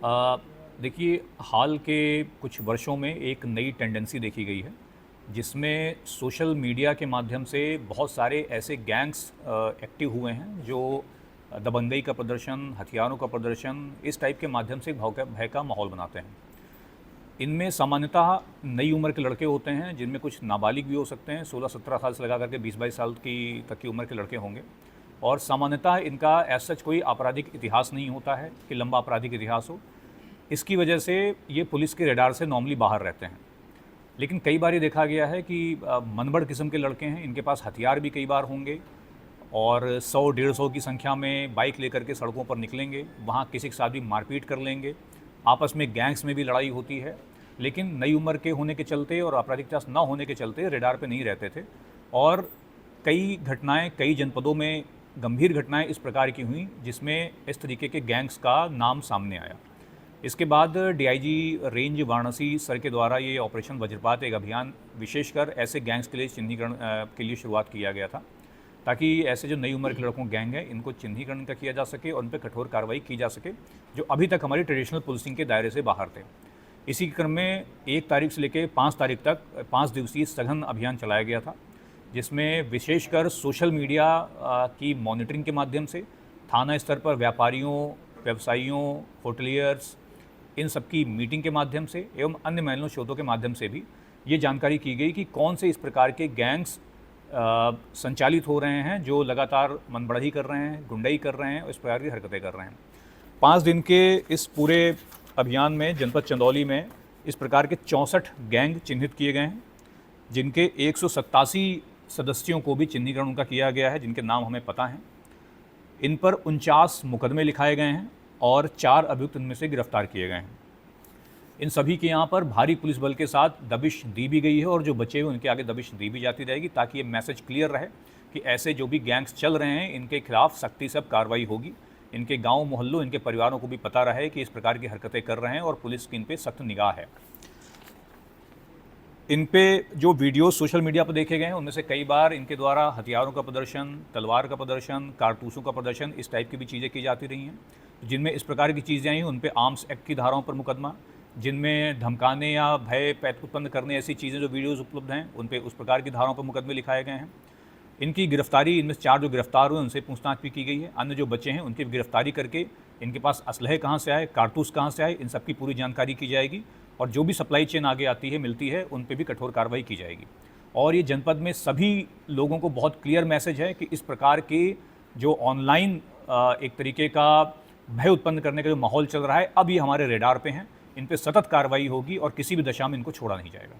अ, देखिए, हाल के कुछ वर्षों में एक नई टेंडेंसी देखी गई है, जिसमें सोशल मीडिया के माध्यम से बहुत सारे ऐसे गैंग्स एक्टिव हुए हैं जो दबंगई का प्रदर्शन, हथियारों का प्रदर्शन, इस टाइप के माध्यम से भय का माहौल बनाते हैं। इनमें सामान्यतः नई उम्र के लड़के होते हैं, जिनमें कुछ नाबालिग भी हो सकते हैं, 16-17 साल से लगा करके 20-22 साल की तक की उम्र के लड़के होंगे। और सामान्यतः इनका एज सच कोई आपराधिक इतिहास नहीं होता है कि लंबा आपराधिक इतिहास हो। इसकी वजह से ये पुलिस के रडार से नॉर्मली बाहर रहते हैं। लेकिन कई बार ये देखा गया है कि मनबड़ किस्म के लड़के हैं, इनके पास हथियार भी कई बार होंगे और 100-150 की संख्या में बाइक लेकर के सड़कों पर निकलेंगे, वहाँ किसी के साथ भी मारपीट कर लेंगे, आपस में गैंग्स में भी लड़ाई होती है। लेकिन नई उम्र के होने के चलते और आपराधिक इतिहास न होने के चलते रडार पे नहीं रहते थे और कई घटनाएं, कई जनपदों में गंभीर घटनाएं इस प्रकार की हुई जिसमें इस तरीके के गैंग्स का नाम सामने आया। इसके बाद डीआईजी रेंज वाराणसी सर के द्वारा ये ऑपरेशन वज्रपात एक अभियान विशेषकर ऐसे गैंग्स के लिए चिन्हीकरण के लिए शुरुआत किया गया था, ताकि ऐसे जो नई उम्र के लड़कों गैंग है इनको चिन्हीकरण का किया जा सके और उन पर कठोर कार्रवाई की जा सके, जो अभी तक हमारी ट्रेडिशनल पुलिसिंग के दायरे से बाहर थे। इसी क्रम में 1 तारीख से लेकर 5 तारीख तक 5 दिवसीय सघन अभियान चलाया गया था, जिसमें विशेषकर सोशल मीडिया की मॉनिटरिंग के माध्यम से थाना स्तर पर व्यापारियों, व्यवसायियों, होटलियर्स, इन सबकी मीटिंग के माध्यम से एवं अन्य महलों स्रोतों के माध्यम से भी ये जानकारी की गई कि कौन से इस प्रकार के गैंग्स संचालित हो रहे हैं जो लगातार मनबढ़ाई कर रहे हैं, गुंडाई कर रहे हैं और इस प्रकार की हरकतें कर रहे हैं। 5 दिन के इस पूरे अभियान में जनपद चंदौली में इस प्रकार के 64 गैंग चिन्हित किए गए हैं, जिनके 187 सदस्यों को भी चिन्हीकरण उनका किया गया है, जिनके नाम हमें पता हैं। इन पर 49 मुकदमे लिखाए गए हैं और 4 अभियुक्त इनमें से गिरफ्तार किए गए हैं। इन सभी के यहाँ पर भारी पुलिस बल के साथ दबिश दी भी गई है और जो बचे हुए उनके आगे दबिश दी भी जाती रहेगी, ताकि ये मैसेज क्लियर रहे कि ऐसे जो भी गैंग्स चल रहे हैं इनके खिलाफ सख्ती से अब कार्रवाई होगी। इनके गांव मोहल्लों, इनके परिवारों को भी पता रहे कि इस प्रकार की हरकतें कर रहे हैं और पुलिस की इन पे सख्त निगाह है। इन पे जो वीडियो सोशल मीडिया पर देखे गए हैं उनमें से कई बार इनके द्वारा हथियारों का प्रदर्शन, तलवार का प्रदर्शन, कारतूसों का प्रदर्शन, इस टाइप की भी चीज़ें की जाती रही हैं। जिनमें इस प्रकार की चीज़ें आई उन पे आर्म्स एक्ट की धाराओं पर मुकदमा, जिनमें धमकाने या भय उत्पन्न करने ऐसी चीज़ें जो वीडियोज़ उपलब्ध हैं उन पे उस प्रकार की धाराओं पर मुकदमे लिखाए गए हैं। इनकी गिरफ्तारी, इनमें से 4 जो गिरफ्तार हुए उनसे पूछताछ भी की गई है। अन्य जो बचे हैं उनकी गिरफ्तारी करके इनके पास असलहे कहाँ से आए, कारतूस कहाँ से आए, इन सब की पूरी जानकारी की जाएगी और जो भी सप्लाई चेन आगे आती है, मिलती है, उन पे भी कठोर कार्रवाई की जाएगी। और ये जनपद में सभी लोगों को बहुत क्लियर मैसेज है कि इस प्रकार के जो ऑनलाइन एक तरीके का भय उत्पन्न करने का जो माहौल चल रहा है, अब ये हमारे रडार पे हैं। इन पे सतत कार्रवाई होगी और किसी भी दशा में इनको छोड़ा नहीं जाएगा।